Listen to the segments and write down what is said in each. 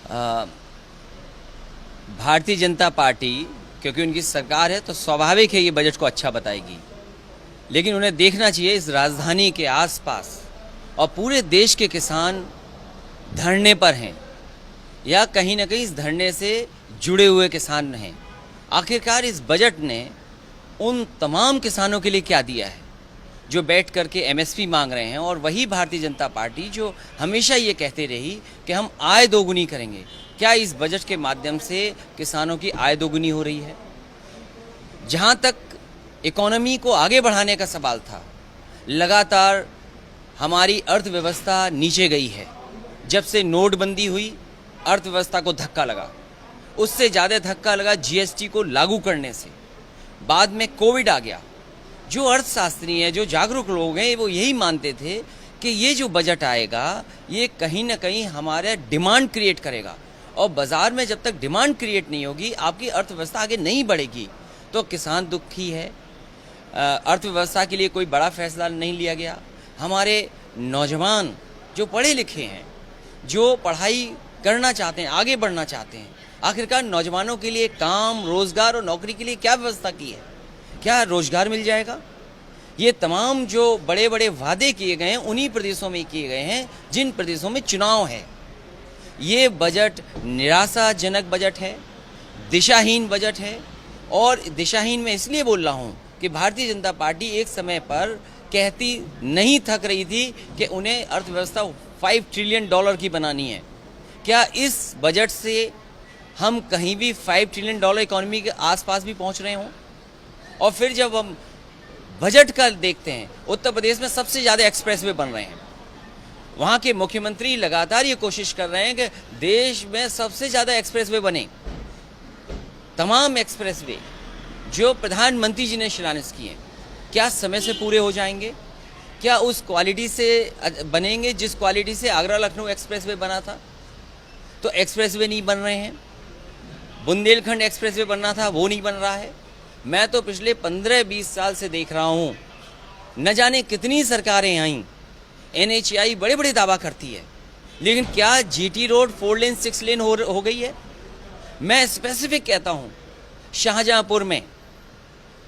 अ, Bharatiya Janata party क्योंकि उनकी सरकार है तो स्वाभाविक है ये बजट को अच्छा बताएगी, लेकिन उन्हें देखना चाहिए इस राजधानी के आसपास और पूरे देश के किसान धरने पर हैं या कहीं ना कहीं इस धरने से जुड़े हुए किसान हैं। आखिरकार इस बजट ने उन तमाम किसानों के लिए क्या दिया है जो बैठ करके एमएसपी मांग रहे हैं, और वही भारतीय जनता पार्टी जो हमेशा ये कहते रही कि हम आय दोगुनी करेंगे। क्या इस बजट के माध्यम से किसानों की आय दोगुनी हो रही है? जहाँ तक इकोनॉमी को आगे बढ़ाने का सवाल था, लगातार हमारी अर्थव्यवस्था नीचे गई है। जब से नोटबंदी हुई अर्थव्यवस्था को धक्का लगा, उससे ज़्यादा धक्का लगा जीएसटी को लागू करने से। बाद में कोविड आ गया। जो अर्थशास्त्री हैं, जो जागरूक लोग हैं, वो यही मानते थे कि ये जो बजट आएगा ये कहीं ना कहीं हमारा डिमांड क्रिएट करेगा, और बाज़ार में जब तक डिमांड क्रिएट नहीं होगी आपकी अर्थव्यवस्था आगे नहीं बढ़ेगी। तो किसान दुखी है। अर्थव्यवस्था के लिए कोई बड़ा फैसला नहीं लिया गया। हमारे नौजवान जो पढ़े लिखे हैं, जो पढ़ाई करना चाहते हैं, आगे बढ़ना चाहते हैं, आखिरकार नौजवानों के लिए काम, रोज़गार और नौकरी के लिए क्या व्यवस्था की है? क्या रोज़गार मिल जाएगा? ये तमाम जो बड़े बड़े वादे किए गए हैं उन्हीं प्रदेशों में किए गए हैं जिन प्रदेशों में चुनाव है। ये बजट निराशाजनक बजट है, दिशाहीन बजट है। और दिशाहीन मैं इसलिए बोल रहा हूँ कि भारतीय जनता पार्टी एक समय पर कहती नहीं थक रही थी कि उन्हें अर्थव्यवस्था 5 ट्रिलियन डॉलर की बनानी है। क्या इस बजट से हम कहीं भी 5 ट्रिलियन डॉलर इकोनॉमी के आसपास भी पहुंच रहे हों? और फिर जब हम बजट का देखते हैं, उत्तर प्रदेश में सबसे ज़्यादा एक्सप्रेसवे बन रहे हैं। वहाँ के मुख्यमंत्री लगातार ये कोशिश कर रहे हैं कि देश में सबसे ज़्यादा एक्सप्रेसवे बने। तमाम एक्सप्रेसवे जो प्रधानमंत्री जी ने शिलान्यास किए, क्या समय से पूरे हो जाएंगे? क्या उस क्वालिटी से बनेंगे जिस क्वालिटी से आगरा लखनऊ एक्सप्रेसवे बना था? तो एक्सप्रेसवे नहीं बन रहे हैं। बुंदेलखंड एक्सप्रेसवे बनना था, वो नहीं बन रहा है। मैं तो पिछले 15-20 साल से देख रहा हूँ, न जाने कितनी सरकारें आईं, एनएचएआई बड़े बड़े दावा करती है, लेकिन क्या जीटी रोड 4 लेन 6 लेन हो गई है? मैं स्पेसिफिक कहता हूँ, शाहजहाँपुर में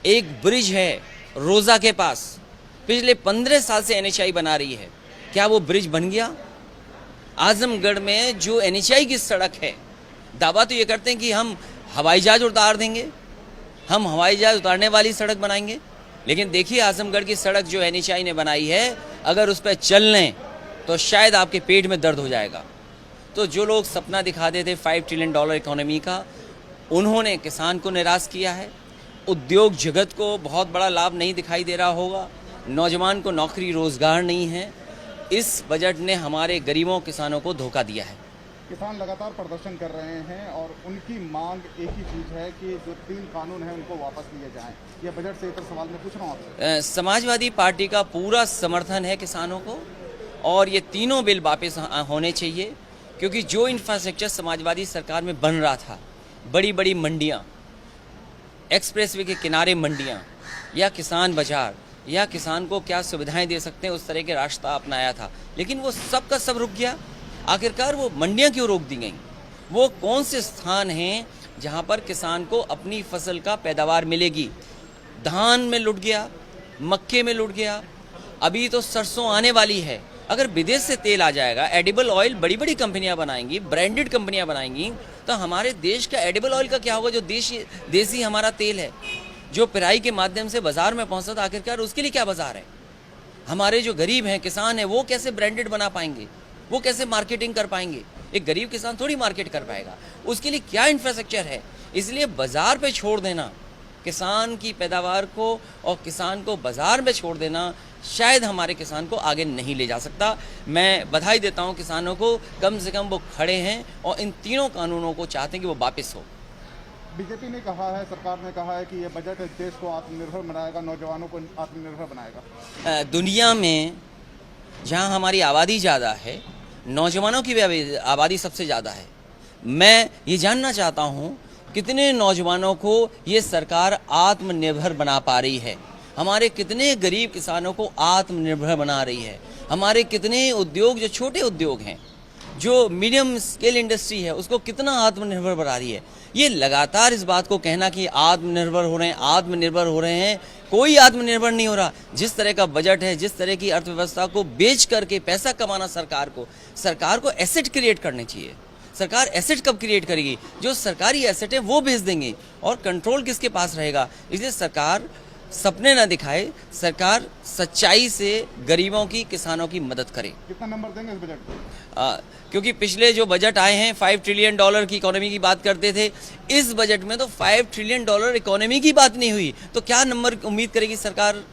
एक ब्रिज है रोज़ा के पास, पिछले 15 साल से एनएचएआई बना रही है। क्या वो ब्रिज बन गया? आजमगढ़ में जो एनएचएआई की सड़क है, दावा तो ये करते हैं कि हम हवाई जहाज उतार देंगे, हम हवाई जहाज उतारने वाली सड़क बनाएंगे। लेकिन देखिए आजमगढ़ की सड़क जो एनएचएआई ने बनाई है, अगर उस पर चल लें तो शायद आपके पेट में दर्द हो जाएगा। तो जो लोग सपना दिखाते थे 5 ट्रिलियन डॉलर इकोनॉमी का, उन्होंने किसान को निराश किया है। उद्योग जगत को बहुत बड़ा लाभ नहीं दिखाई दे रहा होगा। नौजवान को नौकरी रोज़गार नहीं है। इस बजट ने हमारे गरीबों किसानों को धोखा दिया है। किसान लगातार प्रदर्शन कर रहे हैं और उनकी मांग एक ही चीज़ है कि जो 3 कानून हैं उनको वापस लिए जाएं। ये बजट से इतर सवाल मैं पूछ रहा हूँ आपसे। समाजवादी पार्टी का पूरा समर्थन है किसानों को, और ये तीनों बिल वापस होने चाहिए, क्योंकि जो इंफ्रास्ट्रक्चर समाजवादी सरकार में बन रहा था, बड़ी बड़ी मंडियाँ, एक्सप्रेसवे के किनारे मंडियाँ, या किसान बाजार, या किसान को क्या सुविधाएं दे सकते हैं उस तरह के रास्ता अपनाया था, लेकिन वो सब का सब रुक गया। आखिरकार वो मंडियां क्यों रोक दी गई? वो कौन से स्थान हैं जहां पर किसान को अपनी फसल का पैदावार मिलेगी? धान में लुट गया, मक्के में लुट गया, अभी तो सरसों आने वाली है। अगर विदेश से तेल आ जाएगा, एडिबल ऑयल बड़ी बड़ी कंपनियां बनाएंगी, ब्रांडेड कंपनियां बनाएंगी, तो हमारे देश का एडिबल ऑयल का क्या होगा? जो देसी हमारा तेल है, जो पिराई के माध्यम से बाजार में पहुंचता था, आखिरकार उसके लिए क्या बाजार है? हमारे जो गरीब हैं, किसान हैं, वो कैसे ब्रांडेड बना पाएंगे? वो कैसे मार्केटिंग कर पाएंगे? एक गरीब किसान थोड़ी मार्केट कर पाएगा। उसके लिए क्या इंफ्रास्ट्रक्चर है? इसलिए बाजार पे छोड़ देना किसान की पैदावार को, और किसान को बाजार में छोड़ देना शायद हमारे किसान को आगे नहीं ले जा सकता। मैं बधाई देता हूं किसानों को, कम से कम वो खड़े हैं और इन तीनों कानूनों को चाहते हैं कि वो वापस हो। बीजेपी ने कहा है, सरकार ने कहा है कि ये बजट देश को आत्मनिर्भर बनाएगा, नौजवानों को आत्मनिर्भर बनाएगा। दुनिया में जहां हमारी आबादी ज़्यादा है, नौजवानों की भी आबादी सबसे ज़्यादा है। मैं ये जानना चाहता हूँ कितने नौजवानों को ये सरकार आत्मनिर्भर बना पा रही है? हमारे कितने गरीब किसानों को आत्मनिर्भर बना रही है? हमारे कितने उद्योग जो छोटे उद्योग हैं जो मीडियम स्केल इंडस्ट्री है उसको कितना आत्मनिर्भर बना रही है। ये लगातार इस बात को कहना कि आत्मनिर्भर हो रहे हैं, आत्मनिर्भर हो रहे हैं, कोई आत्मनिर्भर नहीं हो रहा। जिस तरह का बजट है, जिस तरह की अर्थव्यवस्था को बेच करके पैसा कमाना सरकार को एसेट क्रिएट करने चाहिए। सरकार एसेट कब क्रिएट करेगी? जो सरकारी एसेट है वो भेज देंगे और कंट्रोल किसके पास रहेगा? इसलिए सरकार सपने ना दिखाए, सरकार सच्चाई से गरीबों की, किसानों की मदद करे। कितना नंबर देंगे इस बजट को? क्योंकि पिछले जो बजट आए हैं $5 ट्रिलियन की इकोनॉमी की बात करते थे, इस बजट में तो $5 ट्रिलियन इकोनॉमी की बात नहीं हुई, तो क्या नंबर उम्मीद करेगी सरकार